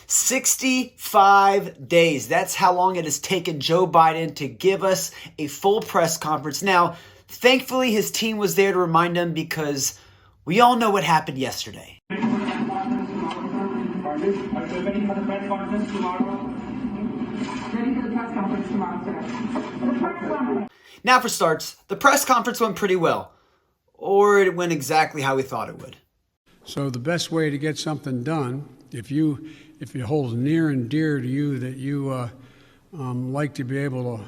65 days. That's how long it has taken Joe Biden to give us a full press conference. Now, thankfully, his team was there to remind him because we all know what happened yesterday. Now for starts, the press conference went pretty well. Or it went exactly how we thought it would. So the best way to get something done, if it holds near and dear to you that you like to be able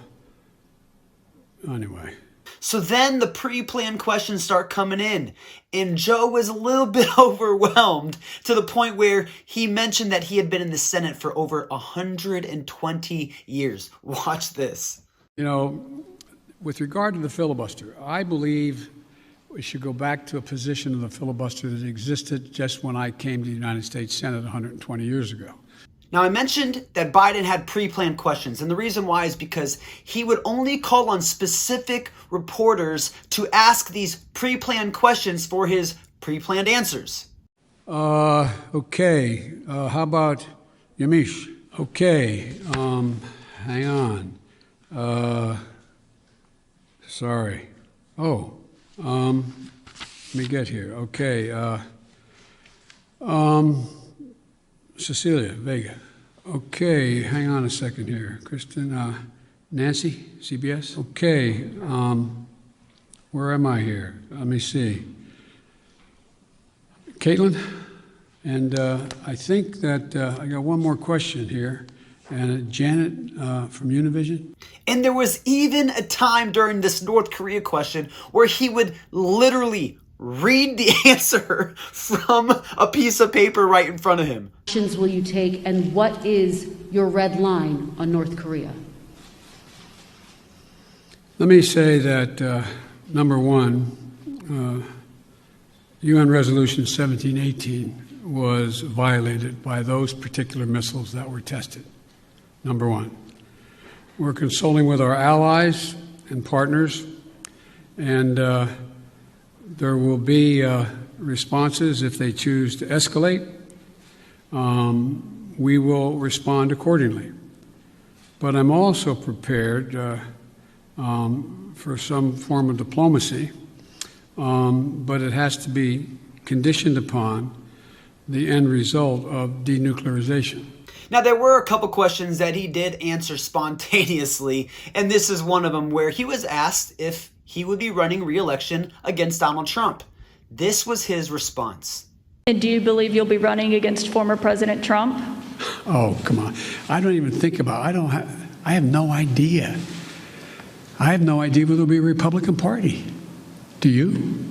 to, anyway. So then the pre-planned questions start coming in, and Joe was a little bit overwhelmed to the point where he mentioned that he had been in the Senate for over 120 years. Watch this. You know, with regard to the filibuster, I believe we should go back to a position of the filibuster that existed just when I came to the United States Senate 120 years ago. Now, I mentioned that Biden had pre-planned questions, and the reason why is because he would only call on specific reporters to ask these pre-planned questions for his pre-planned answers. Okay. How about Yamish? Okay. Hang on. Sorry. Oh. Let me get here. Okay. Cecilia Vega. Okay, hang on a second here. Kristen, Nancy, CBS. Okay, where am I here? Let me see. Caitlin, and I think that I got one more question here. And Janet from Univision. And there was even a time during this North Korea question where he would literally read the answer from a piece of paper right in front of him. Actions will you take, and what is your red line on North Korea? Let me say that, number one, UN Resolution 1718 was violated by those particular missiles that were tested. Number one. We're consulting with our allies and partners, and there will be responses if they choose to escalate. We will respond accordingly. But I'm also prepared for some form of diplomacy, but it has to be conditioned upon the end result of denuclearization. Now, there were a couple questions that he did answer spontaneously, and this is one of them where he was asked if he would be running re-election against Donald Trump. This was his response. And do you believe you'll be running against former President Trump? Oh, come on. I don't even think about it. I have no idea. I have no idea whether there'll be a Republican Party. Do you?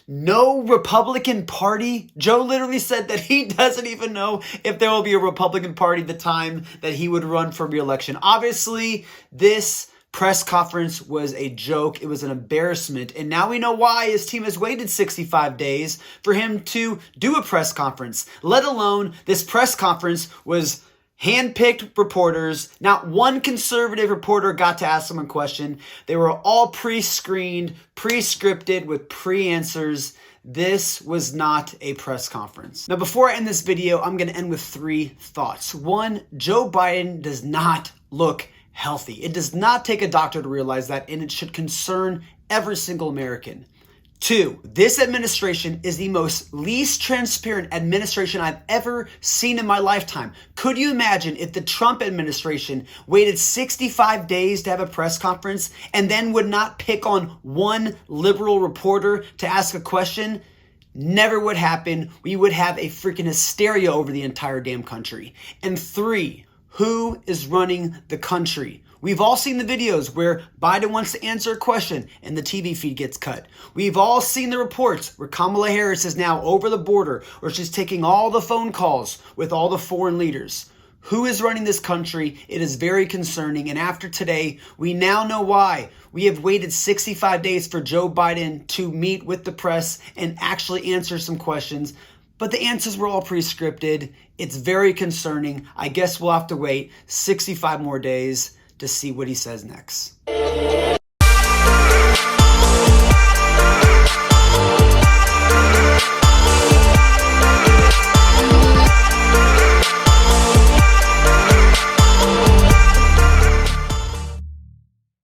No Republican Party? Joe literally said that he doesn't even know if there will be a Republican Party the time that he would run for re-election. Obviously, this press conference was a joke. It was an embarrassment. And now we know why his team has waited 65 days for him to do a press conference. Let alone this press conference was hand-picked reporters. Not one conservative reporter got to ask him a question. They were all pre-screened, pre-scripted with pre-answers. This was not a press conference. Now, before I end this video, I'm going to end with 3 thoughts. 1, Joe Biden does not look healthy. It does not take a doctor to realize that, and it should concern every single American. 2, this administration is the most least transparent administration I've ever seen in my lifetime. Could you imagine if the Trump administration waited 65 days to have a press conference and then would not pick on one liberal reporter to ask a question? Never would happen. We would have a freaking hysteria over the entire damn country. And 3, who is running the country? We've all seen the videos where Biden wants to answer a question and the TV feed gets cut. We've all seen the reports where Kamala Harris is now over the border, or she's taking all the phone calls with all the foreign leaders. Who is running this country? It is very concerning. And after today, we now know why. We have waited 65 days for Joe Biden to meet with the press and actually answer some questions. But the answers were all pre-scripted. It's very concerning. I guess we'll have to wait 65 more days to see what he says next.